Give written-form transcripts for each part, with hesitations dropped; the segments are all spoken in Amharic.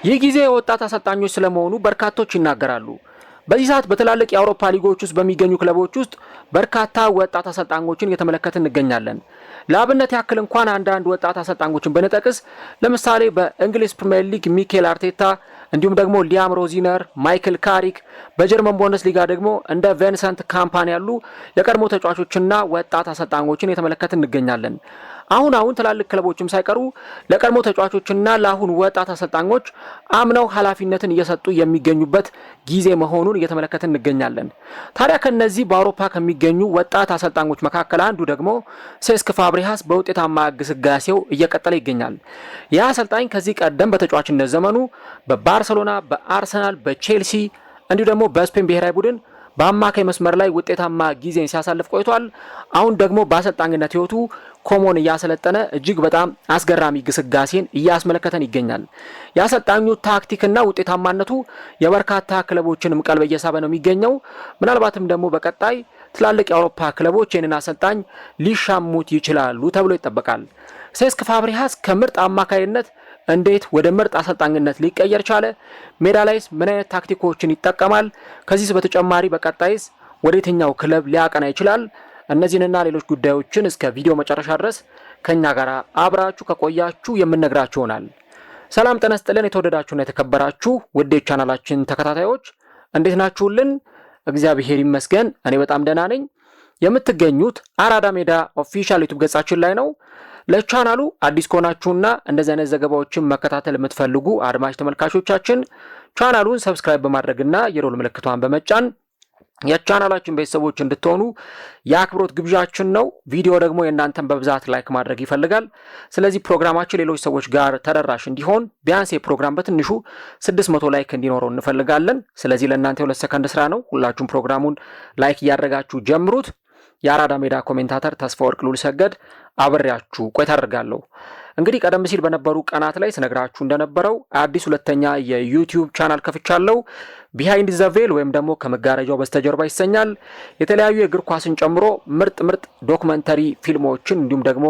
ይህ ጊዜ የወጣት አሰልጣኞች ስለመሆኑ በርካቶች ይናገራሉ። በዚህ ሰዓት በትላልቅ የአውሮፓ ሊጎች ውስጥ በሚገኙ ክለቦች ውስጥ በርካታ ወጣት አሰልጣኞችን እየተመለከትን እንገኛለን። ለአብነት ያክል እንኳን አንዳንድ ወጣት አሰልጣኞችን ብንጠቅስ ለምሳሌ በእንግሊዝ ፕሪሚየር ሊግ ሚኬል አርቴታ እንዲሁም ደግሞ ሊያም ሮዚነር፣ ማይክል ካሪክ፣ በጀርመን ቡንደስሊጋ ደግሞ እንደ ቪንሰንት ካምፓኒ ያሉ የቀድሞ ተጫዋቾችና ወጣት አሰልጣኞችን እየተመለከትን እንገኛለን። አሁን ትላልቅ ክለቦችም ሳይቀሩ ለቀድሞ ተጫዋቾችና ለአሁን ወጣት አሰልጣኞች አምነው ኃላፊነትን እየሰጡ የሚገኙበት ጊዜ መሆኑን እየተመለከትን እንገኛለን። ታዲያ ከነዚህ በአውሮፓ ከሚገኙ ወጣት አሰልጣኞች መካከል አንዱ ደግሞ ሴስክ ፋብሪሃስ በውጤታማ ግስጋሴው እየቀጠለ ይገኛል። ይህ አሰልጣኝ ከዚህ ቀደም በተጫዋችነት ዘመኑ በባርሰሎና፣ በአርሰናል፣ በቼልሲ እንዲሁ ደግሞ በስፔን ብሔራዊ ቡድን በአማካይ መስመር ላይ ውጤታማ ጊዜን ሲያሳልፍ ቆይቷል። አሁን ደግሞ በአሰልጣኝነት ህይወቱ ኮሞን እያሰለጠነ እጅግ በጣም አስገራሚ ግስጋሴን እያስመለከተን ይገኛል። የአሰልጣኙ ታክቲክና ውጤታማነቱ የበርካታ ክለቦችንም ቀልብ እየሳበ ነው የሚገኘው። ምናልባትም ደግሞ በቀጣይ ትላልቅ የአውሮፓ ክለቦች ይህንን አሰልጣኝ ሊሻሙት ይችላሉ ተብሎ ይጠበቃል። ሴስክ ፋብሪሃስ ከምርጥ አማካይነት እንዴት ወደ ምርጥ አሰልጣኝነት ሊቀየር ቻለ? ሜዳ ላይስ ምን አይነት ታክቲኮችን ይጠቀማል? ከዚህ በተጨማሪ በቀጣይስ ወደ የትኛው ክለብ ሊያቀና ይችላል? እነዚህንና ሌሎች ጉዳዮችን እስከ ቪዲዮ መጨረሻ ድረስ ከኛ ጋር አብራችሁ ከቆያችሁ የምንነግራችሁ ይሆናል። ሰላም ጤና ይስጥልን። የተወደዳችሁና የተከበራችሁ ውድ ቻናላችን ተከታታዮች እንዴት ናችሁልን? እግዚአብሔር ይመስገን እኔ በጣም ደህና ነኝ። የምትገኙት አራዳ ሜዳ ኦፊሻል ዩቲዩብ ገጻችን ላይ ነው። ለቻናሉ አዲስ ከሆናችሁና እንደዚህ አይነት ዘገባዎችን መከታተል የምትፈልጉ አድማጭ ተመልካቾቻችን ቻናሉን ሰብስክራይብ በማድረግና የደወል ምልክቷን በመጫን የቻናላችን ቤተሰቦች እንድትሆኑ የአክብሮት ግብዣችን ነው። ቪዲዮ ደግሞ የእናንተን በብዛት ላይክ ማድረግ ይፈልጋል። ስለዚህ ፕሮግራማችን ሌሎች ሰዎች ጋር ተደራሽ እንዲሆን ቢያንስ የፕሮግራም በትንሹ 600 ላይክ እንዲኖረው እንፈልጋለን። ስለዚህ ለእናንተ 2 ሰከንድ ስራ ነው። ሁላችሁም ፕሮግራሙን ላይክ እያደረጋችሁ ጀምሩት። የአራዳ ሜዳ ኮሜንታተር ተስፋ ወርቅ ሉል ሰገድ አብሬያችሁ ቆይታ አደርጋለሁ። እንግዲህ ቀደም ሲል በነበሩ ቀናት ላይ ስነግራችሁ እንደነበረው አዲስ ሁለተኛ የዩቲዩብ ቻናል ከፍቻለሁ። ቢሃይንድ ዘ ቬል ወይም ደግሞ ከመጋረጃው በስተጀርባ ይሰኛል። የተለያዩ የእግር ኳስን ጨምሮ ምርጥ ዶክመንተሪ ፊልሞችን እንዲሁም ደግሞ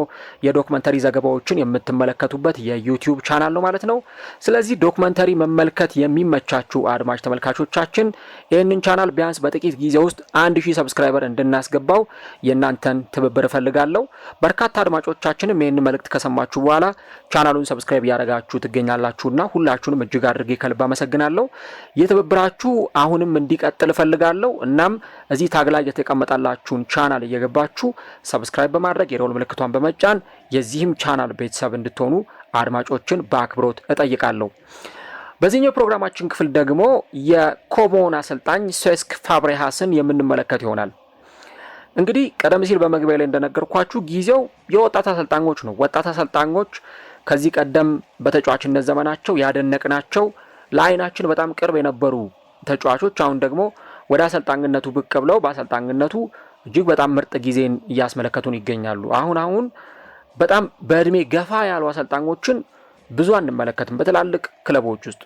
የዶክመንተሪ ዘገባዎችን የምትመለከቱበት የዩቲዩብ ቻናል ነው ማለት ነው። ስለዚህ ዶክመንተሪ መመልከት የሚመቻችሁ አድማጭ ተመልካቾቻችን ይህንን ቻናል ቢያንስ በጥቂት ጊዜ ውስጥ 1000 ሰብስክራይበር እንድናስገባው የእናንተን ትብብር እፈልጋለሁ። በርካታ አድማጮቻችንም ይህንን መልእክት ከሰማችሁ በኋላ ቻናሉን ሰብስክራይብ ያደረጋችሁ ትገኛላችሁና ሁላችሁንም እጅግ አድርጌ ከልብ አመሰግናለሁ። የትብብራችሁ አሁንም እንዲቀጥል እፈልጋለሁ። እናም እዚህ ታግ ላይ የተቀመጣላችሁን ቻናል እየገባችሁ ሰብስክራይብ በማድረግ የደወል ምልክቷን በመጫን የዚህም ቻናል ቤተሰብ እንድትሆኑ አድማጮችን በአክብሮት እጠይቃለሁ። በዚህኛው ፕሮግራማችን ክፍል ደግሞ የኮሞን አሰልጣኝ ሴስክ ፋብሪሃስን የምንመለከት ይሆናል። እንግዲህ ቀደም ሲል በመግቢያ ላይ እንደነገርኳችሁ ጊዜው የወጣት አሰልጣኞች ነው። ወጣት አሰልጣኞች ከዚህ ቀደም በተጫዋችነት ዘመናቸው ያደነቅናቸው ለአይናችን በጣም ቅርብ የነበሩ ተጫዋቾች አሁን ደግሞ ወደ አሰልጣኝነቱ ብቅ ብለው በአሰልጣኝነቱ እጅግ በጣም ምርጥ ጊዜን እያስመለከቱን ይገኛሉ። አሁን በጣም በእድሜ ገፋ ያሉ አሰልጣኞችን ብዙ አንመለከትም በትላልቅ ክለቦች ውስጥ።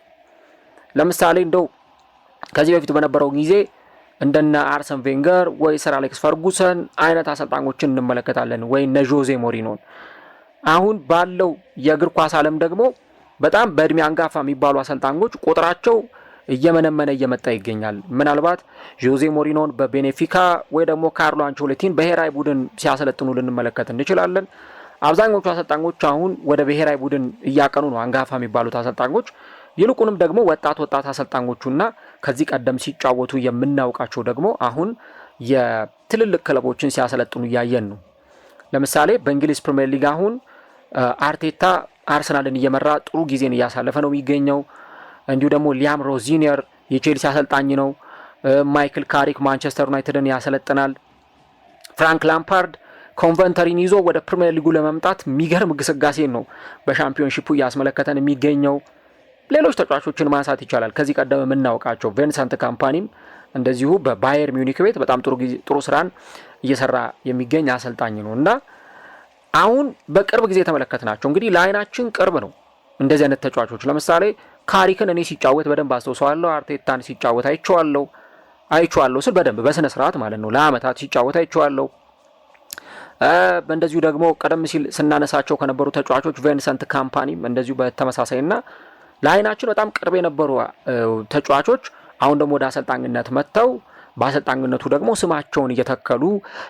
ለምሳሌ እንደው ከዚህ በፊት በነበረው ጊዜ እንደነ አርሰን ቬንገር ወይ ሰር አሌክስ ፈርጉሰን አይነት አሰልጣኞችን እንመለከታለን ወይ እነ ጆዜ ሞሪኖን። አሁን ባለው የእግር ኳስ ዓለም ደግሞ በጣም በእድሜ አንጋፋ የሚባሉ አሰልጣኞች ቁጥራቸው እየመነመነ እየመጣ ይገኛል። ምናልባት ጆዜ ሞሪኖን በቤኔፊካ ወይ ደግሞ ካርሎ አንቸሎቲን ብሔራዊ ቡድን ሲያሰለጥኑ ልንመለከት እንችላለን። አብዛኞቹ አሰልጣኞች አሁን ወደ ብሔራዊ ቡድን እያቀኑ ነው፣ አንጋፋ የሚባሉት አሰልጣኞች። ይልቁንም ደግሞ ወጣት አሰልጣኞቹና ከዚህ ቀደም ሲጫወቱ የምናውቃቸው ደግሞ አሁን የትልልቅ ክለቦችን ሲያሰለጥኑ እያየን ነው። ለምሳሌ በእንግሊዝ ፕሪሚየር ሊግ አሁን አርቴታ አርሰናልን እየመራ ጥሩ ጊዜን እያሳለፈ ነው የሚገኘው። እንዲሁ ደግሞ ሊያም ሮዚነር የቼልሲ አሰልጣኝ ነው። ማይክል ካሪክ ማንቸስተር ዩናይትድን ያሰለጥናል። ፍራንክ ላምፓርድ ኮንቨንተሪን ይዞ ወደ ፕሪሚየር ሊጉ ለመምጣት የሚገርም ግስጋሴን ነው በሻምፒዮንሺፑ እያስመለከተን የሚገኘው። ሌሎች ተጫዋቾችን ማንሳት ይቻላል። ከዚህ ቀደም የምናውቃቸው ቪንሰንት ካምፓኒም እንደዚሁ በባየር ሚዩኒክ ቤት በጣም ጥሩ ስራን እየሰራ የሚገኝ አሰልጣኝ ነው እና አሁን በቅርብ ጊዜ የተመለከትናቸው እንግዲህ ለአይናችን ቅርብ ነው እንደዚህ አይነት ተጫዋቾች። ለምሳሌ ካሪክን እኔ ሲጫወት በደንብ አስተውሰዋለሁ። አርቴታን ሲጫወት አይቼዋለሁ ስል በደንብ በስነ ስርዓት ማለት ነው። ለአመታት ሲጫወት አይቼዋለሁ። እንደዚሁ ደግሞ ቀደም ሲል ስናነሳቸው ከነበሩ ተጫዋቾች ቪንሰንት ካምፓኒም እንደዚሁ በተመሳሳይና ለአይናችን በጣም ቅርብ የነበሩ ተጫዋቾች አሁን ደግሞ ወደ አሰልጣኝነት መጥተው በአሰልጣኝነቱ ደግሞ ስማቸውን እየተከሉ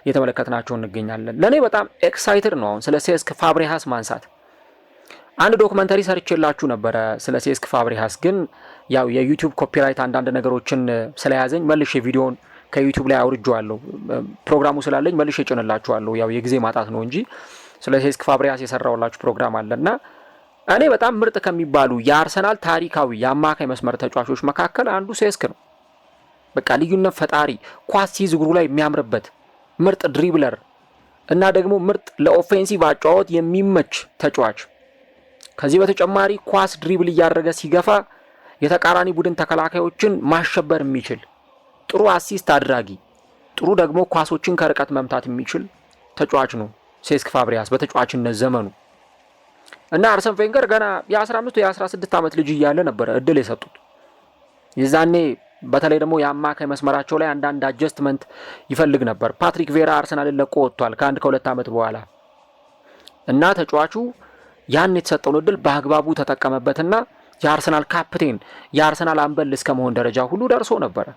እየተመለከትናቸው እንገኛለን። ለእኔ በጣም ኤክሳይትድ ነው አሁን ስለ ሴስክ ፋብሪሃስ ማንሳት። አንድ ዶክመንተሪ ሰርቼላችሁ ነበረ ስለ ሴስክ ፋብሪሃስ፣ ግን ያው የዩቲዩብ ኮፒራይት አንዳንድ ነገሮችን ስለያዘኝ መልሼ ቪዲዮን ከዩቲዩብ ላይ አውርጄዋለሁ። ፕሮግራሙ ስላለኝ መልሼ እጭንላችኋለሁ። ያው የጊዜ ማጣት ነው እንጂ ስለ ሴስክ ፋብሪሃስ የሰራውላችሁ ፕሮግራም አለና እኔ በጣም ምርጥ ከሚባሉ የአርሰናል ታሪካዊ የአማካይ መስመር ተጫዋቾች መካከል አንዱ ሴስክ ነው። በቃ ልዩነት ፈጣሪ፣ ኳስ ሲይዝ እግሩ ላይ የሚያምርበት ምርጥ ድሪብለር እና ደግሞ ምርጥ ለኦፌንሲቭ አጫወት የሚመች ተጫዋች። ከዚህ በተጨማሪ ኳስ ድሪብል እያደረገ ሲገፋ የተቃራኒ ቡድን ተከላካዮችን ማሸበር የሚችል ጥሩ አሲስት አድራጊ፣ ጥሩ ደግሞ ኳሶችን ከርቀት መምታት የሚችል ተጫዋች ነው ሴስክ ፋብሪሃስ በተጫዋችነት ዘመኑ። እና አርሰን ቬንገር ገና የ15 የ16 ዓመት ልጅ እያለ ነበረ እድል የሰጡት። የዛኔ በተለይ ደግሞ የአማካይ መስመራቸው ላይ አንዳንድ አጀስትመንት ይፈልግ ነበር። ፓትሪክ ቬራ አርሰናልን ለቆ ወጥቷል ከ1-2 ዓመት በኋላ እና ተጫዋቹ ያን የተሰጠውን እድል በአግባቡ ተጠቀመበትና የአርሰናል ካፕቴን የአርሰናል አምበል እስከ መሆን ደረጃ ሁሉ ደርሶ ነበረ።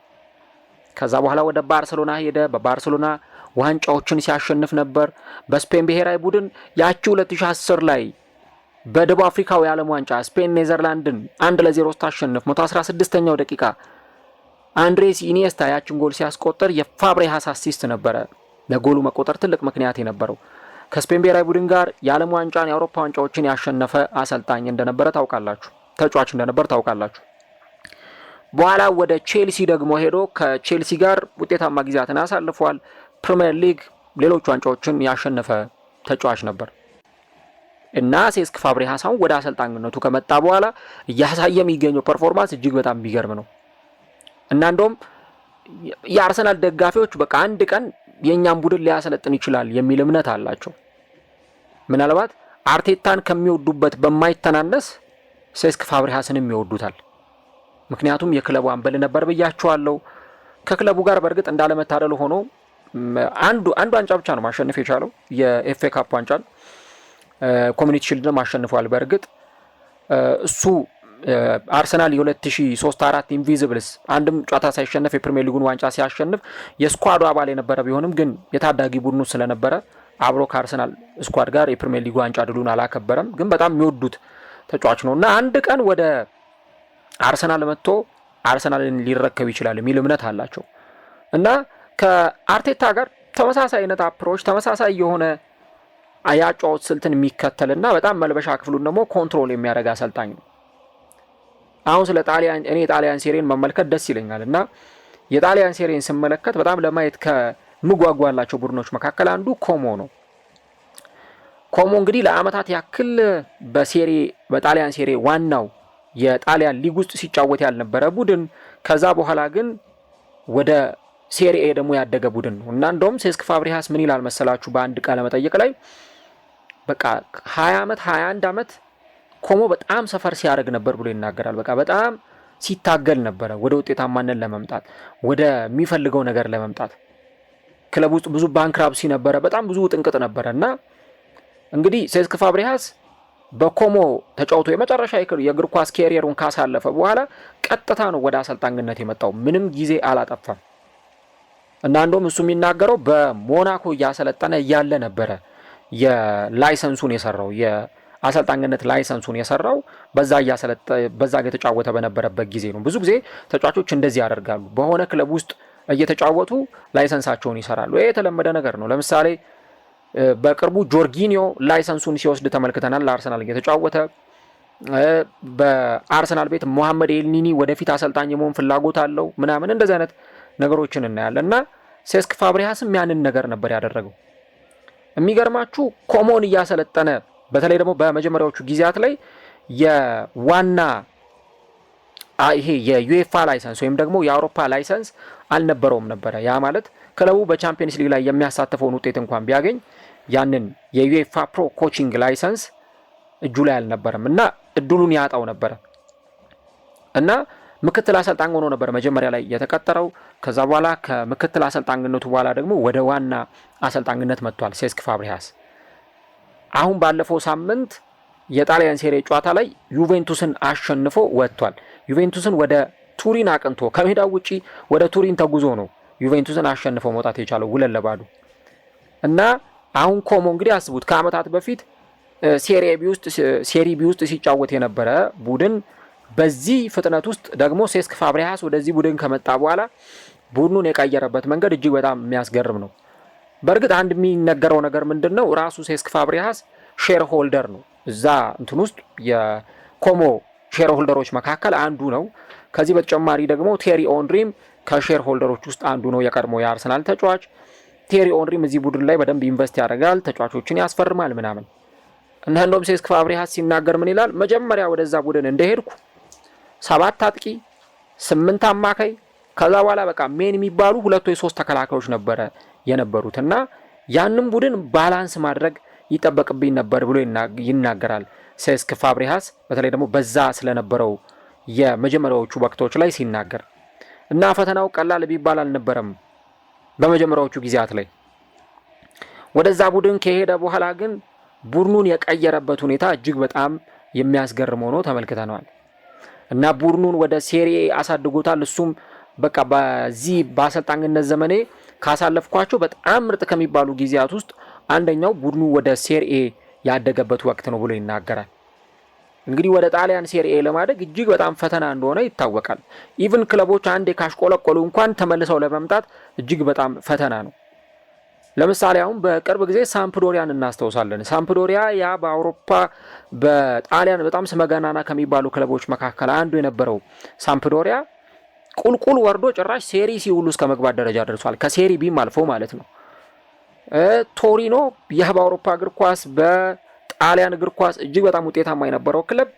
ከዛ በኋላ ወደ ባርሰሎና ሄደ። በባርሰሎና ዋንጫዎችን ሲያሸንፍ ነበር። በስፔን ብሔራዊ ቡድን ያቺ 2010 ላይ በደቡብ አፍሪካው የዓለም ዋንጫ ስፔን ኔዘርላንድን 1-0 ስታሸንፍ 116ኛው ደቂቃ አንድሬስ ኢኒየስታ ያችን ጎል ሲያስቆጥር የፋብሪሃስ አሲስት ነበረ ለጎሉ መቆጠር ትልቅ ምክንያት የነበረው። ከስፔን ብሔራዊ ቡድን ጋር የዓለም ዋንጫን የአውሮፓ ዋንጫዎችን ያሸነፈ አሰልጣኝ እንደነበረ ታውቃላችሁ፣ ተጫዋች እንደነበረ ታውቃላችሁ። በኋላ ወደ ቼልሲ ደግሞ ሄዶ ከቼልሲ ጋር ውጤታማ ጊዜያትን አሳልፏል። ፕሪሚየር ሊግ፣ ሌሎች ዋንጫዎችን ያሸነፈ ተጫዋች ነበር እና ሴስክ ፋብሪሃስ አሁን ወደ አሰልጣኝነቱ ከመጣ በኋላ እያሳየ የሚገኘው ፐርፎርማንስ እጅግ በጣም የሚገርም ነው እና እንደውም የአርሰናል ደጋፊዎች በቃ አንድ ቀን የእኛም ቡድን ሊያሰለጥን ይችላል የሚል እምነት አላቸው። ምናልባት አርቴታን ከሚወዱበት በማይተናነስ ሴስክ ፋብሪሃስንም ይወዱታል። ምክንያቱም የክለቡ አምበል ነበር ብያቸዋለሁ። ከክለቡ ጋር በእርግጥ እንዳለመታደሉ ሆኖ አንዱ ዋንጫ ብቻ ነው ማሸነፍ የቻለው፣ የኤፍኤ ካፕ ዋንጫን። ኮሚኒቲ ሺልድንም አሸንፏል። በእርግጥ እሱ አርሰናል የ2003-4 ኢንቪዚብልስ አንድም ጨዋታ ሳይሸነፍ የፕሪሚየር ሊጉን ዋንጫ ሲያሸንፍ የስኳዱ አባል የነበረ ቢሆንም ግን የታዳጊ ቡድኑ ስለነበረ አብሮ ከአርሰናል ስኳድ ጋር የፕሪሚየር ሊጉ ዋንጫ ድሉን አላከበረም። ግን በጣም የሚወዱት ተጫዋች ነው እና አንድ ቀን ወደ አርሰናል መጥቶ አርሰናልን ሊረከብ ይችላል የሚል እምነት አላቸው እና ከአርቴታ ጋር ተመሳሳይ አይነት አፕሮች ተመሳሳይ የሆነ አያጫወት ስልትን የሚከተልና በጣም መልበሻ ክፍሉን ደግሞ ኮንትሮል የሚያደርግ አሰልጣኝ ነው። አሁን ስለ ጣሊያን እኔ የጣሊያን ሴሪን መመልከት ደስ ይለኛል እና የጣሊያን ሴሪን ስመለከት በጣም ለማየት ከምጓጓላቸው ቡድኖች መካከል አንዱ ኮሞ ነው። ኮሞ እንግዲህ ለአመታት ያክል በጣሊያን ሴሪ ዋናው የጣሊያን ሊግ ውስጥ ሲጫወት ያልነበረ ቡድን ከዛ በኋላ ግን ወደ ሴሪኤ ደግሞ ያደገ ቡድን ነው እና እንደውም ሴስክ ፋብሪሃስ ምን ይላል መሰላችሁ በአንድ ቃለ መጠይቅ ላይ በቃ 20 ዓመት 21 ዓመት ኮሞ በጣም ሰፈር ሲያደርግ ነበር ብሎ ይናገራል። በቃ በጣም ሲታገል ነበረ ወደ ውጤታማነት ለመምጣት ወደ የሚፈልገው ነገር ለመምጣት። ክለብ ውስጥ ብዙ ባንክራፕሲ ነበረ፣ በጣም ብዙ ጥንቅጥ ነበረ እና እንግዲህ ሴስክ ፋብሪሃስ በኮሞ ተጫውቶ የመጨረሻ የእግር ኳስ ኬሪየሩን ካሳለፈ በኋላ ቀጥታ ነው ወደ አሰልጣኝነት የመጣው። ምንም ጊዜ አላጠፋም እና እንደውም እሱ የሚናገረው በሞናኮ እያሰለጠነ እያለ ነበረ የላይሰንሱን የሰራው የአሰልጣኝነት ላይሰንሱን የሰራው በዛ እየተጫወተ በነበረበት ጊዜ ነው። ብዙ ጊዜ ተጫዋቾች እንደዚህ ያደርጋሉ። በሆነ ክለብ ውስጥ እየተጫወቱ ላይሰንሳቸውን ይሰራሉ። ይሄ የተለመደ ነገር ነው። ለምሳሌ በቅርቡ ጆርጊኒዮ ላይሰንሱን ሲወስድ ተመልክተናል። ለአርሰናል እየተጫወተ በአርሰናል ቤት ሞሐመድ ኤልኒኒ ወደፊት አሰልጣኝ የመሆን ፍላጎት አለው ምናምን እንደዚህ አይነት ነገሮችን እናያለን እና ሴስክ ፋብሪሃስም ያንን ነገር ነበር ያደረገው። የሚገርማችሁ ኮሞን እያሰለጠነ በተለይ ደግሞ በመጀመሪያዎቹ ጊዜያት ላይ የዋና ይሄ የዩኤፋ ላይሰንስ ወይም ደግሞ የአውሮፓ ላይሰንስ አልነበረውም ነበረ። ያ ማለት ክለቡ በቻምፒየንስ ሊግ ላይ የሚያሳትፈውን ውጤት እንኳን ቢያገኝ ያንን የዩኤፋ ፕሮ ኮቺንግ ላይሰንስ እጁ ላይ አልነበረም እና እድሉን ያጣው ነበረ እና ምክትል አሰልጣኝ ሆኖ ነበር መጀመሪያ ላይ የተቀጠረው። ከዛ በኋላ ከምክትል አሰልጣኝነቱ በኋላ ደግሞ ወደ ዋና አሰልጣኝነት መጥቷል ሴስክ ፋብሪሃስ። አሁን ባለፈው ሳምንት የጣሊያን ሴሪ ጨዋታ ላይ ዩቬንቱስን አሸንፎ ወጥቷል። ዩቬንቱስን ወደ ቱሪን አቅንቶ ከሜዳው ውጪ ወደ ቱሪን ተጉዞ ነው ዩቬንቱስን አሸንፎ መውጣት የቻለው 2-2 እና አሁን ኮሞ እንግዲህ አስቡት ከአመታት በፊት ሴሪ ቢ ውስጥ ሲጫወት የነበረ ቡድን በዚህ ፍጥነት ውስጥ ደግሞ ሴስክ ፋብሪሃስ ወደዚህ ቡድን ከመጣ በኋላ ቡድኑን የቀየረበት መንገድ እጅግ በጣም የሚያስገርም ነው። በእርግጥ አንድ የሚነገረው ነገር ምንድነው ራሱ ሴስክ ፋብሪሃስ ሼር ሆልደር ነው። እዛ እንትን ውስጥ የኮሞ ሼር ሆልደሮች መካከል አንዱ ነው። ከዚህ በተጨማሪ ደግሞ ቴሪ ኦንሪም ከሼር ሆልደሮች ውስጥ አንዱ ነው፣ የቀድሞ የአርሰናል ተጫዋች። ቴሪ ኦንሪም እዚህ ቡድን ላይ በደንብ ኢንቨስት ያደርጋል፣ ተጫዋቾችን ያስፈርማል ምናምን እና እንደውም ሴስክ ፋብሪሃስ ሲናገር ምን ይላል? መጀመሪያ ወደዛ ቡድን እንደሄድኩ 7 አጥቂ 8 አማካይ ከዛ በኋላ በቃ ሜን የሚባሉ 2 ወይ 3 ተከላካዮች ነበረ የነበሩት እና ያንን ቡድን ባላንስ ማድረግ ይጠበቅብኝ ነበር ብሎ ይናገራል ሴስክ ፋብሪሃስ። በተለይ ደግሞ በዛ ስለነበረው የመጀመሪያዎቹ ወቅቶች ላይ ሲናገር እና ፈተናው ቀላል ቢባል አልነበረም በመጀመሪያዎቹ ጊዜያት ላይ። ወደዛ ቡድን ከሄደ በኋላ ግን ቡድኑን የቀየረበት ሁኔታ እጅግ በጣም የሚያስገርም ሆኖ ተመልክተናል እና ቡድኑን ወደ ሴሪኤ አሳድጎታል። እሱም በቃ በዚህ በአሰልጣኝነት ዘመኔ ካሳለፍኳቸው በጣም ምርጥ ከሚባሉ ጊዜያት ውስጥ አንደኛው ቡድኑ ወደ ሴሪኤ ያደገበት ወቅት ነው ብሎ ይናገራል። እንግዲህ ወደ ጣሊያን ሴሪኤ ለማደግ እጅግ በጣም ፈተና እንደሆነ ይታወቃል። ኢቭን ክለቦች አንዴ ካሽቆለቆሉ እንኳን ተመልሰው ለመምጣት እጅግ በጣም ፈተና ነው። ለምሳሌ አሁን በቅርብ ጊዜ ሳምፕዶሪያን እናስታውሳለን። ሳምፕዶሪያ ያ በአውሮፓ በጣሊያን በጣም ስመገናና ከሚባሉ ክለቦች መካከል አንዱ የነበረው ሳምፕዶሪያ ቁልቁል ወርዶ ጭራሽ ሴሪ ሲ ሁሉ እስከ መግባት ደረጃ ደርሷል። ከሴሪ ቢም አልፎ ማለት ነው። ቶሪኖ ያ በአውሮፓ እግር ኳስ በጣሊያን እግር ኳስ እጅግ በጣም ውጤታማ የነበረው ክለብ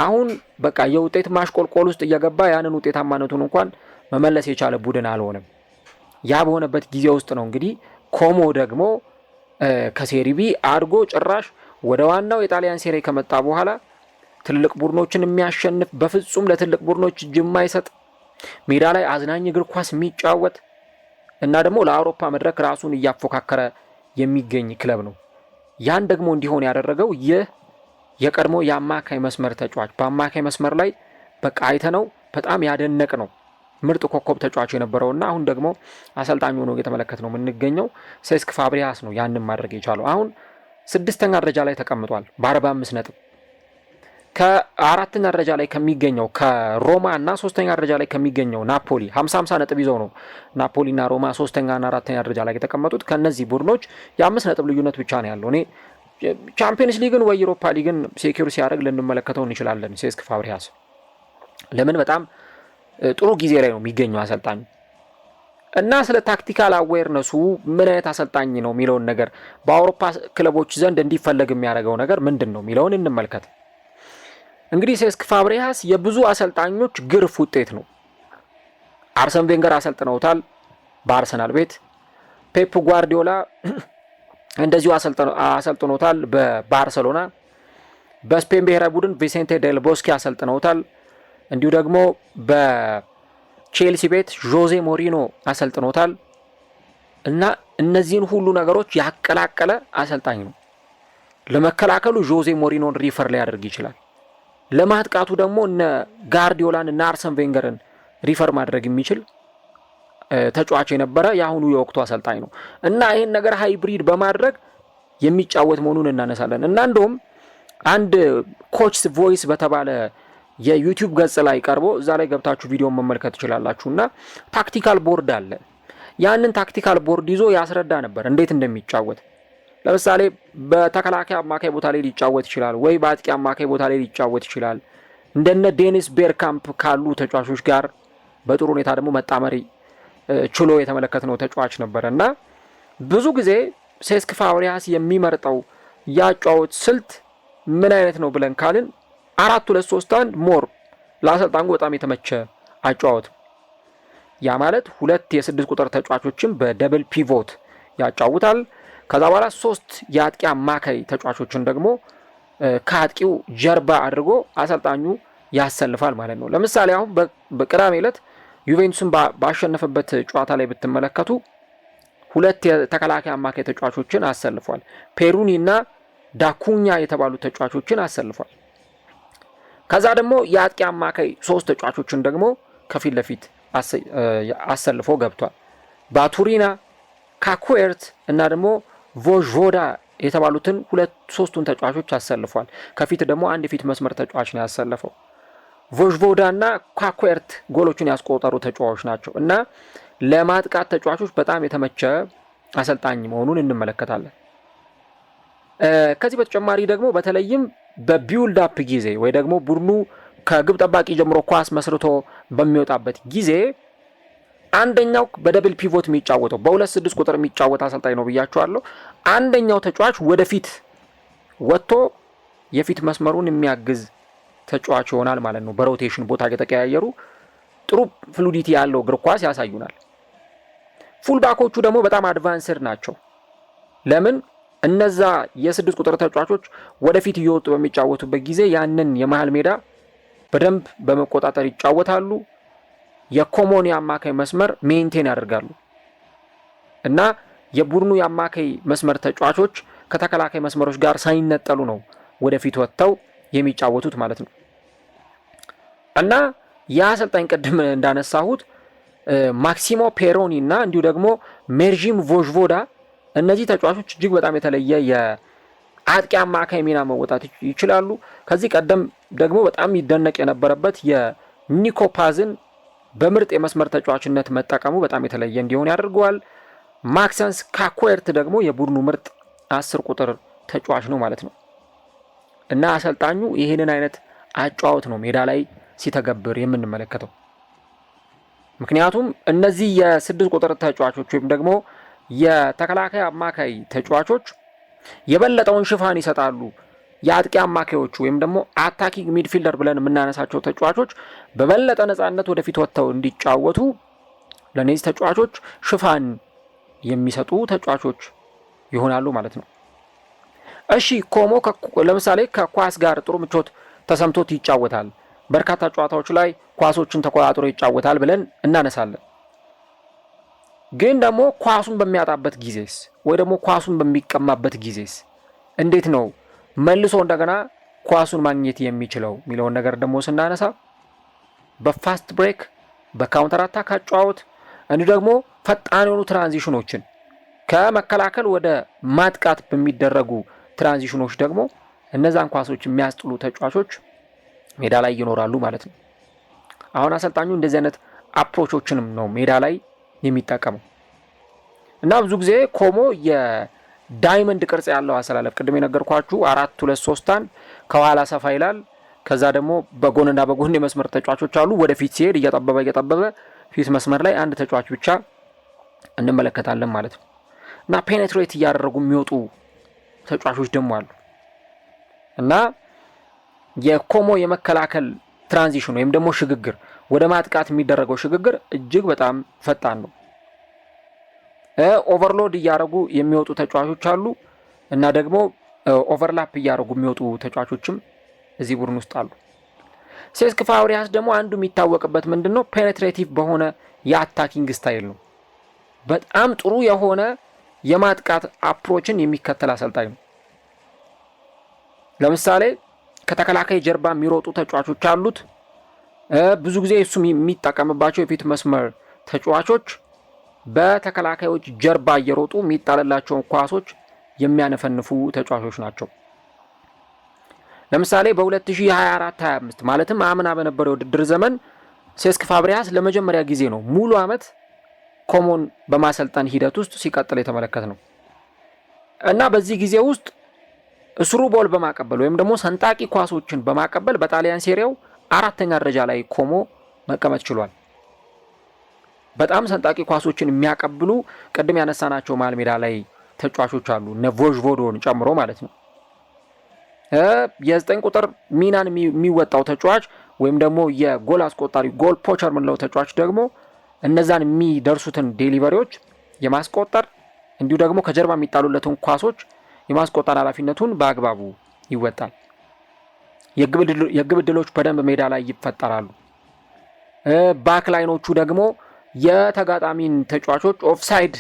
አሁን በቃ የውጤት ማሽቆልቆል ውስጥ እየገባ ያንን ውጤታማነቱን እንኳን መመለስ የቻለ ቡድን አልሆነም። ያ በሆነበት ጊዜ ውስጥ ነው እንግዲህ ኮሞ ደግሞ ከሴሪ ቢ አድጎ ጭራሽ ወደ ዋናው የጣሊያን ሴሪ ከመጣ በኋላ ትልቅ ቡድኖችን የሚያሸንፍ በፍጹም ለትልቅ ቡድኖች እጅ የማይሰጥ ሜዳ ላይ አዝናኝ እግር ኳስ የሚጫወት እና ደግሞ ለአውሮፓ መድረክ ራሱን እያፎካከረ የሚገኝ ክለብ ነው። ያን ደግሞ እንዲሆን ያደረገው ይህ የቀድሞ የአማካይ መስመር ተጫዋች በአማካይ መስመር ላይ በቃ አይተነው በጣም ያደነቅ ነው ምርጥ ኮከብ ተጫዋች የነበረውና አሁን ደግሞ አሰልጣኝ ሆኖ እየተመለከት ነው የምንገኘው ሴስክ ፋብሪሃስ ነው ያንን ማድረግ የቻለው። አሁን 6ኛ ደረጃ ላይ ተቀምጧል በ45 ነጥብ ከ4ኛ ደረጃ ላይ ከሚገኘው ከሮማ እና 3ኛ ደረጃ ላይ ከሚገኘው ናፖሊ 50 ነጥብ ይዘው ነው ናፖሊ እና ሮማ 3ኛ እና 4ኛ ደረጃ ላይ የተቀመጡት። ከነዚህ ቡድኖች የ5 ነጥብ ልዩነት ብቻ ነው ያለው። እኔ ቻምፒየንስ ሊግን ወይ ዩሮፓ ሊግን ሴኩር ሲያደርግ ልንመለከተው እንችላለን ሴስክ ፋብሪሃስ። ለምን በጣም ጥሩ ጊዜ ላይ ነው የሚገኘው አሰልጣኝ እና ስለ ታክቲካል አዌርነሱ ምን አይነት አሰልጣኝ ነው የሚለውን ነገር በአውሮፓ ክለቦች ዘንድ እንዲፈለግ የሚያደርገው ነገር ምንድን ነው የሚለውን እንመልከት። እንግዲህ ሴስክ ፋብሪሃስ የብዙ አሰልጣኞች ግርፍ ውጤት ነው። አርሰን ቬንገር አሰልጥነውታል በአርሰናል ቤት። ፔፕ ጓርዲዮላ እንደዚሁ አሰልጥኖታል በባርሰሎና። በስፔን ብሔራዊ ቡድን ቪሴንቴ ዴል ቦስኬ አሰልጥነውታል። እንዲሁ ደግሞ በቼልሲ ቤት ጆዜ ሞሪኖ አሰልጥኖታል እና እነዚህን ሁሉ ነገሮች ያቀላቀለ አሰልጣኝ ነው። ለመከላከሉ ጆዜ ሞሪኖን ሪፈር ሊያደርግ ይችላል። ለማጥቃቱ ደግሞ እነ ጋርዲዮላን እና አርሰን ቬንገርን ሪፈር ማድረግ የሚችል ተጫዋች የነበረ የአሁኑ የወቅቱ አሰልጣኝ ነው እና ይህን ነገር ሃይብሪድ በማድረግ የሚጫወት መሆኑን እናነሳለን እና እንደውም አንድ ኮችስ ቮይስ በተባለ የዩቲዩብ ገጽ ላይ ቀርቦ እዛ ላይ ገብታችሁ ቪዲዮን መመልከት ትችላላችሁ እና ታክቲካል ቦርድ አለ። ያንን ታክቲካል ቦርድ ይዞ ያስረዳ ነበር እንዴት እንደሚጫወት። ለምሳሌ በተከላካይ አማካይ ቦታ ላይ ሊጫወት ይችላል ወይ በአጥቂ አማካይ ቦታ ላይ ሊጫወት ይችላል። እንደነ ዴኒስ ቤርካምፕ ካሉ ተጫዋቾች ጋር በጥሩ ሁኔታ ደግሞ መጣመሪ ችሎ የተመለከትነው ተጫዋች ነበር እና ብዙ ጊዜ ሴስክ ፋብሪሃስ የሚመርጠው ያጫወት ስልት ምን አይነት ነው ብለን ካልን 4-2-3-1 ሞር ለአሰልጣኙ በጣም የተመቸ አጫወት። ያ ማለት 2 የ6 ቁጥር ተጫዋቾችን በደብል ፒቮት ያጫውታል። ከዛ በኋላ 3 የአጥቂ አማካይ ተጫዋቾችን ደግሞ ከአጥቂው ጀርባ አድርጎ አሰልጣኙ ያሰልፋል ማለት ነው። ለምሳሌ አሁን በቅዳሜ ዕለት ዩቬንቱስን ባሸነፈበት ጨዋታ ላይ ብትመለከቱ 2 የተከላካይ አማካይ ተጫዋቾችን አሰልፏል። ፔሩኒ እና ዳኩኛ የተባሉ ተጫዋቾችን አሰልፏል። ከዛ ደግሞ የአጥቂ አማካይ 3 ተጫዋቾችን ደግሞ ከፊት ለፊት አሰልፎ ገብቷል። ባቱሪና፣ ካኩዌርት እና ደግሞ ቮዥቮዳ የተባሉትን 2-3ቱን ተጫዋቾች አሰልፏል። ከፊት ደግሞ አንድ የፊት መስመር ተጫዋች ነው ያሰለፈው። ቮዥቮዳ እና ካኩዌርት ጎሎችን ያስቆጠሩ ተጫዋቾች ናቸው እና ለማጥቃት ተጫዋቾች በጣም የተመቸ አሰልጣኝ መሆኑን እንመለከታለን። ከዚህ በተጨማሪ ደግሞ በተለይም በቢውልድ አፕ ጊዜ ወይ ደግሞ ቡድኑ ከግብ ጠባቂ ጀምሮ ኳስ መስርቶ በሚወጣበት ጊዜ አንደኛው በደብል ፒቮት የሚጫወተው በ2-6 ቁጥር የሚጫወት አሰልጣኝ ነው ብያቸዋለሁ። አንደኛው ተጫዋች ወደፊት ወጥቶ የፊት መስመሩን የሚያግዝ ተጫዋች ይሆናል ማለት ነው። በሮቴሽን ቦታ እየተቀያየሩ ጥሩ ፍሉዲቲ ያለው እግር ኳስ ያሳዩናል። ፉልባኮቹ ደግሞ በጣም አድቫንስድ ናቸው። ለምን? እነዛ የ6 ቁጥር ተጫዋቾች ወደፊት እየወጡ በሚጫወቱበት ጊዜ ያንን የመሃል ሜዳ በደንብ በመቆጣጠር ይጫወታሉ። የኮሞን የአማካይ መስመር ሜንቴን ያደርጋሉ እና የቡድኑ የአማካይ መስመር ተጫዋቾች ከተከላካይ መስመሮች ጋር ሳይነጠሉ ነው ወደፊት ወጥተው የሚጫወቱት ማለት ነው። እና የአሰልጣኝ ቅድም እንዳነሳሁት ማክሲሞ ፔሮኒ እና እንዲሁ ደግሞ ሜርጂም ቮዥቮዳ እነዚህ ተጫዋቾች እጅግ በጣም የተለየ የአጥቂ አማካይ ሚና መወጣት ይችላሉ። ከዚህ ቀደም ደግሞ በጣም ይደነቅ የነበረበት የኒኮ ፓዝን በምርጥ የመስመር ተጫዋችነት መጠቀሙ በጣም የተለየ እንዲሆን ያደርገዋል። ማክሰንስ ካኩዌርት ደግሞ የቡድኑ ምርጥ 10 ቁጥር ተጫዋች ነው ማለት ነው እና አሰልጣኙ ይህንን አይነት አጫዋወት ነው ሜዳ ላይ ሲተገብር የምንመለከተው። ምክንያቱም እነዚህ የ6 ቁጥር ተጫዋቾች ወይም ደግሞ የተከላካይ አማካይ ተጫዋቾች የበለጠውን ሽፋን ይሰጣሉ። የአጥቂ አማካዮቹ ወይም ደግሞ አታኪንግ ሚድፊልደር ብለን የምናነሳቸው ተጫዋቾች በበለጠ ነፃነት ወደፊት ወጥተው እንዲጫወቱ ለነዚህ ተጫዋቾች ሽፋን የሚሰጡ ተጫዋቾች ይሆናሉ ማለት ነው። እሺ ኮሞ ለምሳሌ ከኳስ ጋር ጥሩ ምቾት ተሰምቶት ይጫወታል፣ በርካታ ጨዋታዎች ላይ ኳሶችን ተቆጣጥሮ ይጫወታል ብለን እናነሳለን። ግን ደግሞ ኳሱን በሚያጣበት ጊዜስ ወይ ደግሞ ኳሱን በሚቀማበት ጊዜስ እንዴት ነው መልሶ እንደገና ኳሱን ማግኘት የሚችለው የሚለውን ነገር ደግሞ ስናነሳ በፋስት ብሬክ፣ በካውንተር አታክ አጨዋወት እንዲሁ ደግሞ ፈጣን የሆኑ ትራንዚሽኖችን ከመከላከል ወደ ማጥቃት በሚደረጉ ትራንዚሽኖች ደግሞ እነዛን ኳሶች የሚያስጥሉ ተጫዋቾች ሜዳ ላይ ይኖራሉ ማለት ነው። አሁን አሰልጣኙ እንደዚህ አይነት አፕሮቾችንም ነው ሜዳ ላይ የሚጠቀመው እና ብዙ ጊዜ ኮሞ የዳይመንድ ቅርጽ ያለው አሰላለፍ ቅድም የነገርኳችሁ 4-2-3 ከኋላ ሰፋ ይላል። ከዛ ደግሞ በጎንና በጎን የመስመር ተጫዋቾች አሉ። ወደፊት ሲሄድ እየጠበበ ፊት መስመር ላይ አንድ ተጫዋች ብቻ እንመለከታለን ማለት ነው እና ፔኔትሬት እያደረጉ የሚወጡ ተጫዋቾች ደግሞ አሉ እና የኮሞ የመከላከል ትራንዚሽን ወይም ደግሞ ሽግግር ወደ ማጥቃት የሚደረገው ሽግግር እጅግ በጣም ፈጣን ነው። ኦቨርሎድ እያደረጉ የሚወጡ ተጫዋቾች አሉ እና ደግሞ ኦቨርላፕ እያደረጉ የሚወጡ ተጫዋቾችም እዚህ ቡድን ውስጥ አሉ። ሴስክ ፋብሪጋስ ደግሞ አንዱ የሚታወቅበት ምንድነው? ፔኔትሬቲቭ በሆነ የአታኪንግ ስታይል ነው። በጣም ጥሩ የሆነ የማጥቃት አፕሮችን የሚከተል አሰልጣኝ ነው። ለምሳሌ ከተከላካይ ጀርባ የሚሮጡ ተጫዋቾች አሉት። ብዙ ጊዜ እሱ የሚጠቀምባቸው የፊት መስመር ተጫዋቾች በተከላካዮች ጀርባ እየሮጡ የሚጣለላቸውን ኳሶች የሚያነፈንፉ ተጫዋቾች ናቸው። ለምሳሌ በ2024-25 ማለትም አምና በነበረው የውድድር ዘመን ሴስክ ፋብሪጋስ ለመጀመሪያ ጊዜ ነው ሙሉ ዓመት ኮሞን በማሰልጠን ሂደት ውስጥ ሲቀጥል የተመለከት ነው እና በዚህ ጊዜ ውስጥ ስሩ ቦል በማቀበል ወይም ደግሞ ሰንጣቂ ኳሶችን በማቀበል በጣሊያን ሴሪያው 4ኛ ደረጃ ላይ ኮሞ መቀመጥ ችሏል። በጣም ሰንጣቂ ኳሶችን የሚያቀብሉ ቅድም ያነሳናቸው መሃል ሜዳ ላይ ተጫዋቾች አሉ እነ ቮዥቮዶን ጨምሮ ማለት ነው። የ9 ቁጥር ሚናን የሚወጣው ተጫዋች ወይም ደግሞ የጎል አስቆጣሪ ጎል ፖቸር ምንለው ተጫዋች ደግሞ እነዛን የሚደርሱትን ዴሊቨሪዎች የማስቆጠር እንዲሁ ደግሞ ከጀርባ የሚጣሉለትን ኳሶች የማስቆጠር ኃላፊነቱን በአግባቡ ይወጣል። የግብ ዕድሎች በደንብ ሜዳ ላይ ይፈጠራሉ። ባክ ላይኖቹ ደግሞ የተጋጣሚን ተጫዋቾች ኦፍሳይድ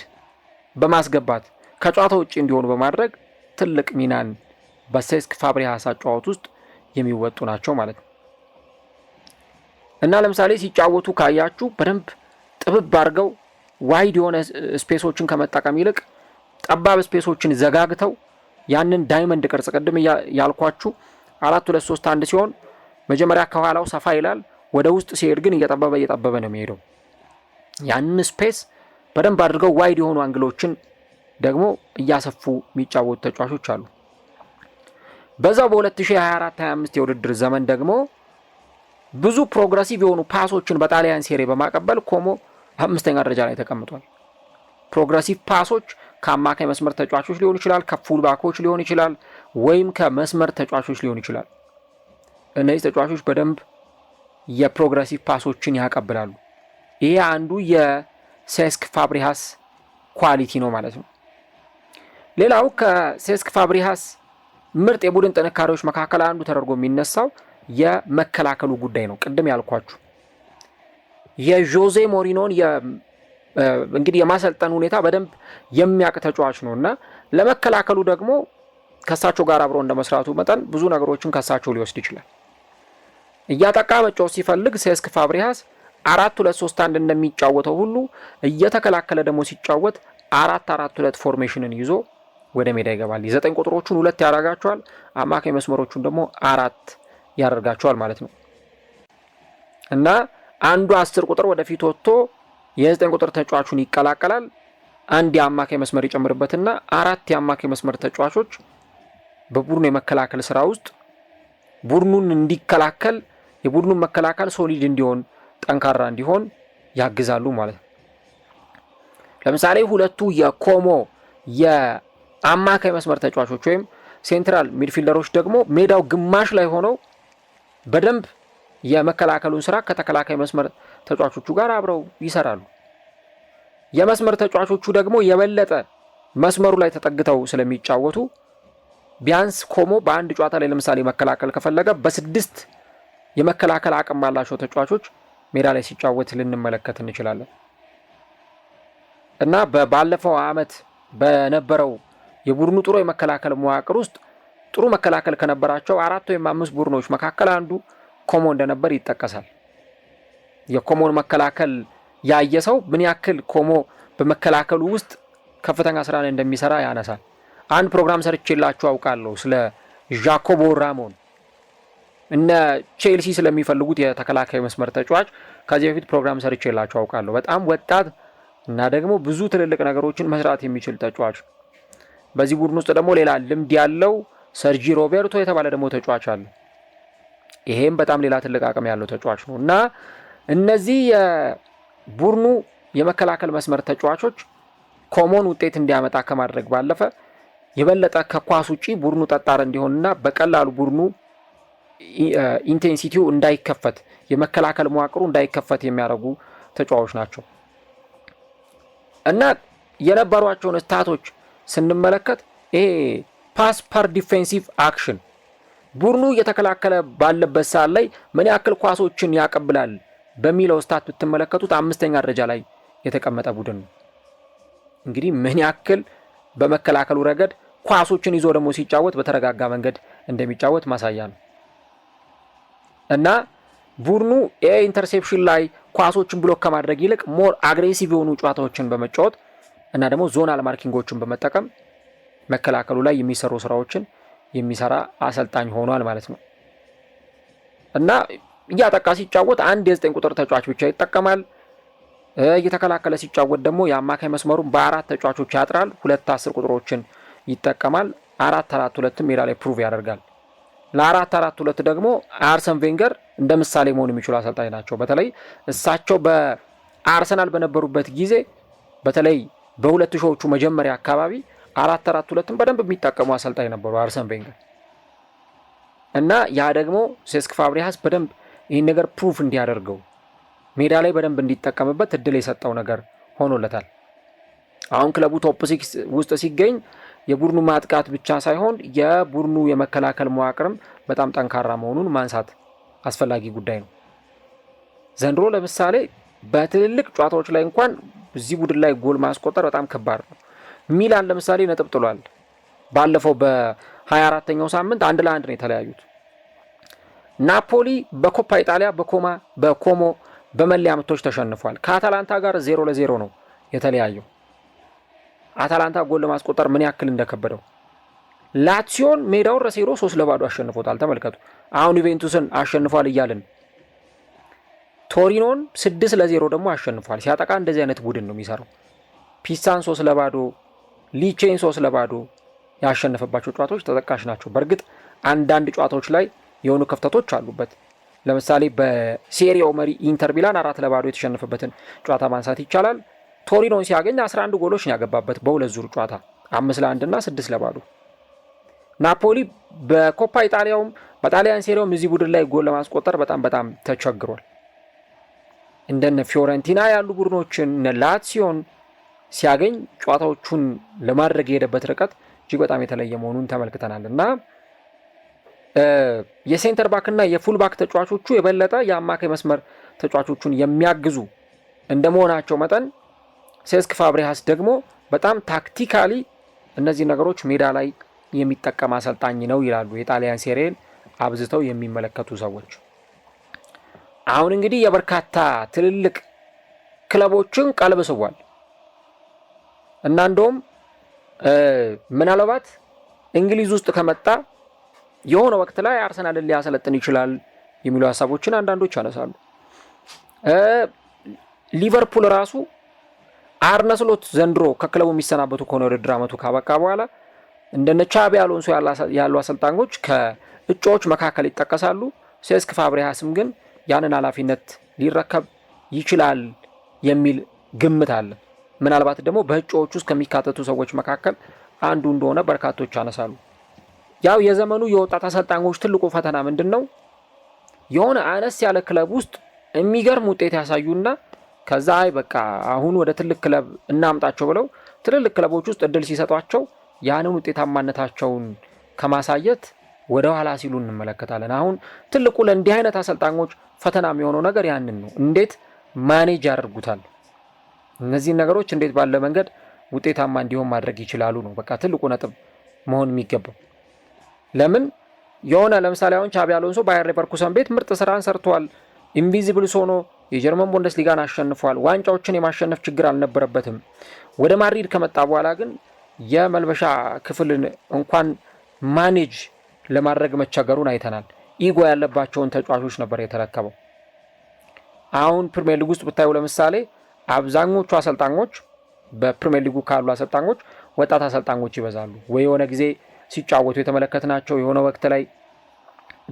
በማስገባት ከጨዋታ ውጭ እንዲሆኑ በማድረግ ትልቅ ሚናን በሴስክ ፋብሪጋስ አጫዋወት ውስጥ የሚወጡ ናቸው ማለት ነው። እና ለምሳሌ ሲጫወቱ ካያችሁ በደንብ ጥብብ አድርገው ዋይድ የሆነ ስፔሶችን ከመጠቀም ይልቅ ጠባብ ስፔሶችን ዘጋግተው ያንን ዳይመንድ ቅርጽ ቅድም ያልኳችሁ 4-2-3-1 ሲሆን መጀመሪያ ከኋላው ሰፋ ይላል፣ ወደ ውስጥ ሲሄድ ግን እየጠበበ ነው የሚሄደው። ያንን ስፔስ በደንብ አድርገው ዋይድ የሆኑ አንግሎችን ደግሞ እያሰፉ የሚጫወቱ ተጫዋቾች አሉ። በዛው በ2024-25 የውድድር ዘመን ደግሞ ብዙ ፕሮግረሲቭ የሆኑ ፓሶችን በጣሊያን ሴሪ በማቀበል ኮሞ 5ኛ ደረጃ ላይ ተቀምጧል። ፕሮግረሲቭ ፓሶች ከአማካይ መስመር ተጫዋቾች ሊሆን ይችላል፣ ከፉል ባኮች ሊሆን ይችላል፣ ወይም ከመስመር ተጫዋቾች ሊሆን ይችላል። እነዚህ ተጫዋቾች በደንብ የፕሮግረሲቭ ፓሶችን ያቀብላሉ። ይሄ አንዱ የሴስክ ፋብሪጋስ ኳሊቲ ነው ማለት ነው። ሌላው ከሴስክ ፋብሪጋስ ምርጥ የቡድን ጥንካሬዎች መካከል አንዱ ተደርጎ የሚነሳው የመከላከሉ ጉዳይ ነው። ቅድም ያልኳችሁ የጆዜ ሞሪኖን እንግዲህ የማሰልጠን ሁኔታ በደንብ የሚያውቅ ተጫዋች ነው እና ለመከላከሉ ደግሞ ከሳቸው ጋር አብሮ እንደመስራቱ መጠን ብዙ ነገሮችን ከሳቸው ሊወስድ ይችላል። እያጠቃ መጫወት ሲፈልግ ሴስክ ፋብሪጋስ 4-2-3-1 እንደሚጫወተው ሁሉ እየተከላከለ ደግሞ ሲጫወት 4-4-2 ፎርሜሽንን ይዞ ወደ ሜዳ ይገባል። የ9 ቁጥሮቹን 2 ያደርጋቸዋል፣ አማካይ መስመሮቹን ደግሞ 4 ያደርጋቸዋል ማለት ነው እና አንዱ 10 ቁጥር ወደፊት ወጥቶ የ9 ቁጥር ተጫዋቹን ይቀላቀላል። አንድ የአማካይ መስመር ይጨምርበትና 4 የአማካይ መስመር ተጫዋቾች በቡድኑ የመከላከል ስራ ውስጥ ቡድኑን እንዲከላከል የቡድኑን መከላከል ሶሊድ እንዲሆን ጠንካራ እንዲሆን ያግዛሉ ማለት ነው። ለምሳሌ ሁለቱ የኮሞ የአማካይ መስመር ተጫዋቾች ወይም ሴንትራል ሚድፊልደሮች ደግሞ ሜዳው ግማሽ ላይ ሆነው በደንብ የመከላከሉን ስራ ከተከላካይ መስመር ተጫዋቾቹ ጋር አብረው ይሰራሉ። የመስመር ተጫዋቾቹ ደግሞ የበለጠ መስመሩ ላይ ተጠግተው ስለሚጫወቱ ቢያንስ ኮሞ በአንድ ጨዋታ ላይ ለምሳሌ መከላከል ከፈለገ በ6 የመከላከል አቅም ባላቸው ተጫዋቾች ሜዳ ላይ ሲጫወት ልንመለከት እንችላለን እና ባለፈው ዓመት በነበረው የቡድኑ ጥሩ የመከላከል መዋቅር ውስጥ ጥሩ መከላከል ከነበራቸው 4 ወይም 5 ቡድኖች መካከል አንዱ ኮሞ እንደነበር ይጠቀሳል። የኮሞን መከላከል ያየ ሰው ምን ያክል ኮሞ በመከላከሉ ውስጥ ከፍተኛ ስራን እንደሚሰራ ያነሳል። አንድ ፕሮግራም ሰርቼላችሁ አውቃለሁ ስለ ጃኮቦ ራሞን እነ ቼልሲ ስለሚፈልጉት የተከላካይ መስመር ተጫዋች ከዚህ በፊት ፕሮግራም ሰርቼላችሁ አውቃለሁ። በጣም ወጣት እና ደግሞ ብዙ ትልልቅ ነገሮችን መስራት የሚችል ተጫዋች። በዚህ ቡድን ውስጥ ደግሞ ሌላ ልምድ ያለው ሰርጂ ሮቤርቶ የተባለ ደግሞ ተጫዋች አለ። ይሄም በጣም ሌላ ትልቅ አቅም ያለው ተጫዋች ነው እና እነዚህ የቡድኑ የመከላከል መስመር ተጫዋቾች ኮሞን ውጤት እንዲያመጣ ከማድረግ ባለፈ የበለጠ ከኳስ ውጪ ቡድኑ ጠጣር እንዲሆንና በቀላሉ ቡድኑ ኢንቴንሲቲው እንዳይከፈት የመከላከል መዋቅሩ እንዳይከፈት የሚያደርጉ ተጫዋቾች ናቸው እና የነበሯቸውን ስታቶች ስንመለከት ይሄ ፓስ ፐር ዲፌንሲቭ አክሽን ቡድኑ እየተከላከለ ባለበት ሰዓት ላይ ምን ያክል ኳሶችን ያቀብላል በሚለው ስታት ብትመለከቱት 5ኛ ደረጃ ላይ የተቀመጠ ቡድን ነው። እንግዲህ ምን ያክል በመከላከሉ ረገድ ኳሶችን ይዞ ደግሞ ሲጫወት በተረጋጋ መንገድ እንደሚጫወት ማሳያ ነው እና ቡድኑ ኢንተርሴፕሽን ላይ ኳሶችን ብሎክ ከማድረግ ይልቅ ሞር አግሬሲቭ የሆኑ ጨዋታዎችን በመጫወት እና ደግሞ ዞናል ማርኪንጎችን በመጠቀም መከላከሉ ላይ የሚሰሩ ስራዎችን የሚሰራ አሰልጣኝ ሆኗል ማለት ነው እና እያጠቃ ሲጫወት አንድ የ9 ቁጥር ተጫዋች ብቻ ይጠቀማል። እየተከላከለ ሲጫወት ደግሞ የአማካይ መስመሩን በ4 ተጫዋቾች ያጥራል። 2 10 ቁጥሮችን ይጠቀማል። 4-4-2 ሜዳ ላይ ፕሩቭ ያደርጋል። ለ4-4-2 ደግሞ አርሰን ቬንገር እንደ ምሳሌ መሆን የሚችሉ አሰልጣኝ ናቸው። በተለይ እሳቸው በአርሰናል በነበሩበት ጊዜ በተለይ በ2000ዎቹ መጀመሪያ አካባቢ 4-4-2ን በደንብ የሚጠቀሙ አሰልጣኝ ነበሩ አርሰን ቬንገር እና ያ ደግሞ ሴስክ ፋብሪጋስ በደንብ ይህን ነገር ፕሩፍ እንዲያደርገው ሜዳ ላይ በደንብ እንዲጠቀምበት እድል የሰጠው ነገር ሆኖለታል። አሁን ክለቡ ቶፕ 6 ውስጥ ሲገኝ የቡድኑ ማጥቃት ብቻ ሳይሆን የቡድኑ የመከላከል መዋቅርም በጣም ጠንካራ መሆኑን ማንሳት አስፈላጊ ጉዳይ ነው። ዘንድሮ ለምሳሌ በትልልቅ ጨዋታዎች ላይ እንኳን እዚህ ቡድን ላይ ጎል ማስቆጠር በጣም ከባድ ነው። ሚላን ለምሳሌ ነጥብ ጥሏል ባለፈው በ24ኛው ሳምንት 1-1 ነው የተለያዩት። ናፖሊ በኮፓ ኢጣሊያ በኮሞ በመለያ ምቶች ተሸንፏል። ከአታላንታ ጋር 0-0 ነው የተለያየው። አታላንታ ጎል ለማስቆጠር ምን ያክል እንደከበደው። ላትሲዮን ሜዳውን ረሴሮ 3-0 አሸንፎታል። ተመልከቱ። አሁን ዩቬንቱስን አሸንፏል እያልን ቶሪኖን 6-0 ደግሞ አሸንፏል። ሲያጠቃ እንደዚህ አይነት ቡድን ነው የሚሰራው። ፒሳን 3-0፣ ሊቼን 3-0 ያሸነፈባቸው ጨዋታዎች ተጠቃሽ ናቸው። በእርግጥ አንዳንድ ጨዋታዎች ላይ የሆኑ ክፍተቶች አሉበት። ለምሳሌ በሴሪያው መሪ ኢንተር ሚላን 4-0 የተሸነፈበትን ጨዋታ ማንሳት ይቻላል። ቶሪኖን ሲያገኝ 11 ጎሎች ነው ያገባበት በሁለት ዙር ጨዋታ 5-1 እና 6-0። ናፖሊ በኮፓ ኢጣሊያውም በጣሊያን ሴሪያውም እዚህ ቡድን ላይ ጎል ለማስቆጠር በጣም ተቸግሯል። እንደነ ፊዮረንቲና ያሉ ቡድኖችን እነ ላትሲዮን ሲያገኝ ጨዋታዎቹን ለማድረግ የሄደበት ርቀት እጅግ በጣም የተለየ መሆኑን ተመልክተናል እና የሴንተር ባክ እና የፉል ባክ ተጫዋቾቹ የበለጠ የአማካይ መስመር ተጫዋቾቹን የሚያግዙ እንደመሆናቸው መጠን ሴስክ ፋብሪሃስ ደግሞ በጣም ታክቲካሊ እነዚህ ነገሮች ሜዳ ላይ የሚጠቀም አሰልጣኝ ነው ይላሉ የጣሊያን ሴሪን አብዝተው የሚመለከቱ ሰዎች። አሁን እንግዲህ የበርካታ ትልልቅ ክለቦችን ቀልብ ስቧል እና እንደውም ምናልባት እንግሊዝ ውስጥ ከመጣ የሆነ ወቅት ላይ አርሰናልን ሊያሰለጥን ይችላል የሚሉ ሀሳቦችን አንዳንዶች ያነሳሉ። ሊቨርፑል ራሱ አርነ ስሎት ዘንድሮ ከክለቡ የሚሰናበቱ ከሆነ ውድድር ዓመቱ ካበቃ በኋላ እንደነ ቻቢ አሎንሶ ያሉ አሰልጣኞች ከእጩዎች መካከል ይጠቀሳሉ። ሴስክ ፋብሪሃስም ግን ያንን ኃላፊነት ሊረከብ ይችላል የሚል ግምት አለ። ምናልባት ደግሞ በእጩዎች ውስጥ ከሚካተቱ ሰዎች መካከል አንዱ እንደሆነ በርካቶች ያነሳሉ። ያው የዘመኑ የወጣት አሰልጣኞች ትልቁ ፈተና ምንድን ነው? የሆነ አነስ ያለ ክለብ ውስጥ የሚገርም ውጤት ያሳዩና ከዛ በቃ አሁን ወደ ትልቅ ክለብ እናምጣቸው ብለው ትልልቅ ክለቦች ውስጥ እድል ሲሰጧቸው ያንን ውጤታማነታቸውን ከማሳየት ወደ ኋላ ሲሉ እንመለከታለን። አሁን ትልቁ ለእንዲህ አይነት አሰልጣኞች ፈተና የሚሆነው ነገር ያንን ነው። እንዴት ማኔጅ ያደርጉታል? እነዚህን ነገሮች እንዴት ባለ መንገድ ውጤታማ እንዲሆን ማድረግ ይችላሉ ነው በቃ ትልቁ ነጥብ መሆን የሚገባው። ለምን የሆነ ለምሳሌ አሁን ቻቢ አሎንሶ ባየር ሌቨርኩሰን ቤት ምርጥ ስራን ሰርቷል። ኢንቪዚብል ሆኖ የጀርመን ቡንደስሊጋን አሸንፏል። ዋንጫዎችን የማሸነፍ ችግር አልነበረበትም። ወደ ማድሪድ ከመጣ በኋላ ግን የመልበሻ ክፍልን እንኳን ማኔጅ ለማድረግ መቸገሩን አይተናል። ኢጎ ያለባቸውን ተጫዋቾች ነበር የተረከበው። አሁን ፕሪሚየር ሊግ ውስጥ ብታዩ ለምሳሌ አብዛኞቹ አሰልጣኞች በፕሪሚየር ሊጉ ካሉ አሰልጣኞች ወጣት አሰልጣኞች ይበዛሉ። ወይ የሆነ ጊዜ ሲጫወቱ የተመለከትናቸው የሆነ ወቅት ላይ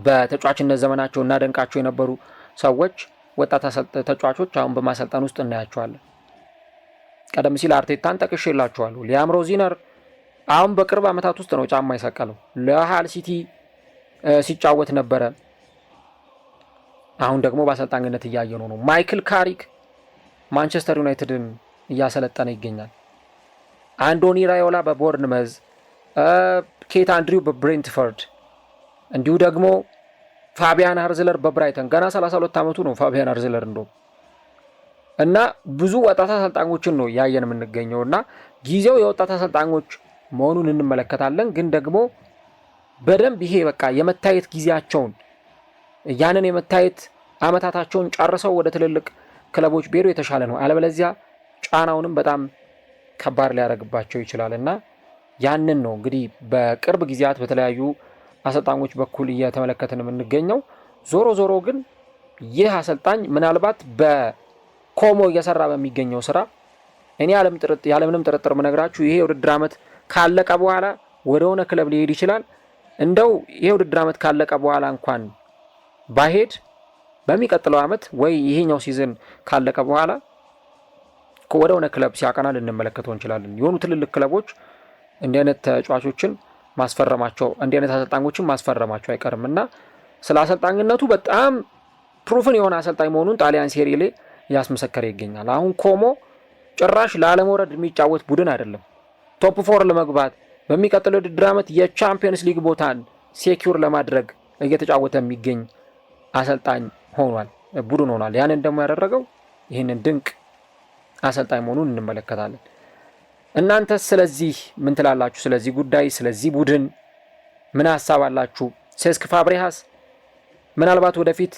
በተጫዋችነት ዘመናቸው እናደንቃቸው የነበሩ ሰዎች ወጣት ተጫዋቾች አሁን በማሰልጠን ውስጥ እናያቸዋለን። ቀደም ሲል አርቴታን ጠቅሼላችኋለሁ። ሊያም ሮዚነር አሁን በቅርብ ዓመታት ውስጥ ነው ጫማ የሰቀለው። ለሃል ሲቲ ሲጫወት ነበረ። አሁን ደግሞ በአሰልጣኝነት እያየነው ነው። ማይክል ካሪክ ማንቸስተር ዩናይትድን እያሰለጠነ ይገኛል። አንዶኒ ራዮላ በቦርንመዝ፣ ኬት አንድሪው በብሬንትፈርድ፣ እንዲሁ ደግሞ ፋቢያን ሃርዝለር በብራይተን። ገና 32 ዓመቱ ነው ፋቢያን ሃርዝለር እንደውም እና ብዙ ወጣት አሰልጣኞችን ነው ያየን የምንገኘው እና ጊዜው የወጣት አሰልጣኞች መሆኑን እንመለከታለን። ግን ደግሞ በደንብ ይሄ በቃ የመታየት ጊዜያቸውን ያንን የመታየት አመታታቸውን ጨርሰው ወደ ትልልቅ ክለቦች ቢሄዱ የተሻለ ነው። አለበለዚያ ጫናውንም በጣም ከባድ ሊያደርግባቸው ይችላል እና ያንን ነው እንግዲህ በቅርብ ጊዜያት በተለያዩ አሰልጣኞች በኩል እየተመለከትን የምንገኘው። ዞሮ ዞሮ ግን ይህ አሰልጣኝ ምናልባት በኮሞ እየሰራ በሚገኘው ስራ እኔ ያለምንም ጥርጥር ምነግራችሁ ይሄ የውድድር ዓመት ካለቀ በኋላ ወደ ሆነ ክለብ ሊሄድ ይችላል። እንደው ይሄ የውድድር ዓመት ካለቀ በኋላ እንኳን ባሄድ በሚቀጥለው ዓመት ወይ ይሄኛው ሲዝን ካለቀ በኋላ ወደ ሆነ ክለብ ሲያቀና ልንመለከተው እንችላለን። የሆኑ ትልልቅ ክለቦች እንዲህ አይነት ተጫዋቾችን ማስፈረማቸው እንዲህ አይነት አሰልጣኞችን ማስፈረማቸው አይቀርም እና ስለ አሰልጣኝነቱ በጣም ፕሩፍን የሆነ አሰልጣኝ መሆኑን ጣሊያን ሴሪ ላይ እያስመሰከረ ይገኛል። አሁን ኮሞ ጭራሽ ላለመውረድ የሚጫወት ቡድን አይደለም። ቶፕ 4 ለመግባት በሚቀጥለው ውድድር ዓመት የቻምፒየንስ ሊግ ቦታን ሴኪዩር ለማድረግ እየተጫወተ የሚገኝ አሰልጣኝ ሆኗል፣ ቡድን ሆኗል። ያንን ደግሞ ያደረገው ይህንን ድንቅ አሰልጣኝ መሆኑን እንመለከታለን። እናንተ ስለዚህ ምን ትላላችሁ? ስለዚህ ጉዳይ ስለዚህ ቡድን ምን ሀሳብ አላችሁ? ሴስክ ፋብሪጋስ ምናልባት ወደፊት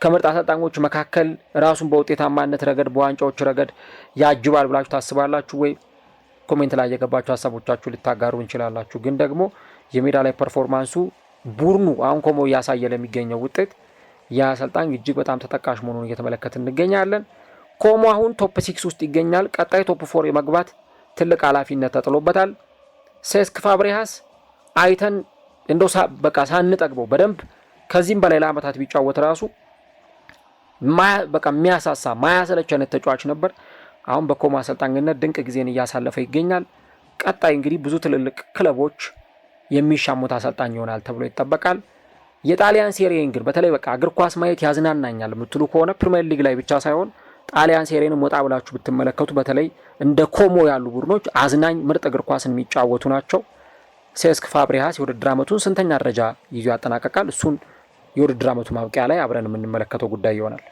ከምርጥ አሰልጣኞች መካከል ራሱን በውጤታማነት ረገድ በዋንጫዎች ረገድ ያጅባል ብላችሁ ታስባላችሁ ወይ? ኮሜንት ላይ የገባችሁ ሀሳቦቻችሁ ልታጋሩ እንችላላችሁ። ግን ደግሞ የሜዳ ላይ ፐርፎርማንሱ ቡድኑ አሁን ኮሞ እያሳየ ለሚገኘው ውጤት የአሰልጣኝ እጅግ በጣም ተጠቃሽ መሆኑን እየተመለከትን እንገኛለን። ኮሞ አሁን ቶፕ 6 ውስጥ ይገኛል። ቀጣይ ቶፕ 4 የመግባት ትልቅ ኃላፊነት ተጥሎበታል። ሴስክ ፋብሪጋስ አይተን እንደው በቃ ሳንጠግበው በደንብ ከዚህም በላይ ለአመታት ቢጫወት ራሱ በቃ የሚያሳሳ ማያሰለች አይነት ተጫዋች ነበር። አሁን በኮሞ አሰልጣኝነት ድንቅ ጊዜን እያሳለፈ ይገኛል። ቀጣይ እንግዲህ ብዙ ትልልቅ ክለቦች የሚሻሙት አሰልጣኝ ይሆናል ተብሎ ይጠበቃል። የጣሊያን ሴሪን ግን በተለይ በቃ እግር ኳስ ማየት ያዝናናኛል የምትሉ ከሆነ ፕሪሚየር ሊግ ላይ ብቻ ሳይሆን ጣሊያን ሴሪንም ወጣ ብላችሁ ብትመለከቱ በተለይ እንደ ኮሞ ያሉ ቡድኖች አዝናኝ ምርጥ እግር ኳስን የሚጫወቱ ናቸው። ሴስክ ፋብሪጋስ የውድድር ዓመቱን ስንተኛ ደረጃ ይዞ ያጠናቀቃል? እሱን የውድድር ዓመቱ ማብቂያ ላይ አብረን የምንመለከተው ጉዳይ ይሆናል።